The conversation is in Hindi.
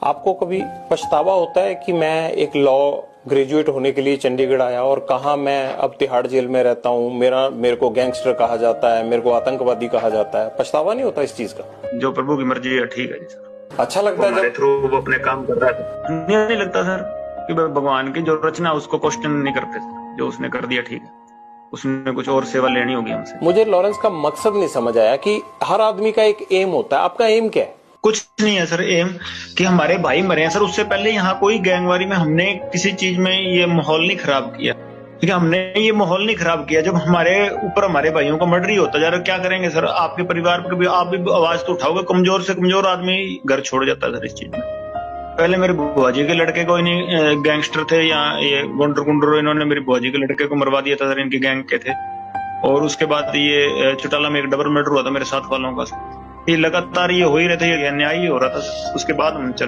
आपको कभी पछतावा होता है कि मैं एक लॉ ग्रेजुएट होने के लिए चंडीगढ़ आया और कहा मैं अब तिहाड़ जेल में रहता हूँ, मेरे को गैंगस्टर कहा जाता है, मेरे को आतंकवादी कहा जाता है? पछतावा नहीं होता इस चीज का? जो प्रभु की मर्जी है ठीक है जी सर। अच्छा लगता है हमारे जब थ्रू वो अपने काम कर रहा है। नहीं लगता सर कि भगवान की जो रचना उसको क्वेश्चन नहीं करते सर, जो उसने कर दिया ठीक है, उसने कुछ और सेवा लेनी होगी हमसे। मुझे लॉरेंस का मकसद नहीं समझ आया कि हर आदमी का एक एम होता है, आपका एम क्या है? कुछ नहीं है सर एम कि हमारे भाई मरे हैं सर। उससे पहले यहाँ कोई गैंगवारी में हमने किसी चीज में ये माहौल नहीं खराब किया, ठीक है, हमने ये माहौल नहीं खराब किया। जब हमारे ऊपर हमारे भाइयों का मर्डर ही होता जा रहा, क्या करेंगे सर? आपके परिवार पर आप भी आवाज तो उठाओगे, कमजोर से कमजोर आदमी घर छोड़ जाता है सर इस चीज में। पहले मेरे बुआ जी के लड़के को इन्हीं गैंगस्टर थे या ये गुंडर इन्होंने मेरी बुआ जी के लड़के को मरवा दिया था सर, इनके गैंग के थे। और उसके बाद ये चौटाला में एक डबल मर्डर हुआ था मेरे साथ वालों का। ये लगातार ये हो ही रहे थे, ये अन्याय ही हो रहा था। उसके बाद हम चल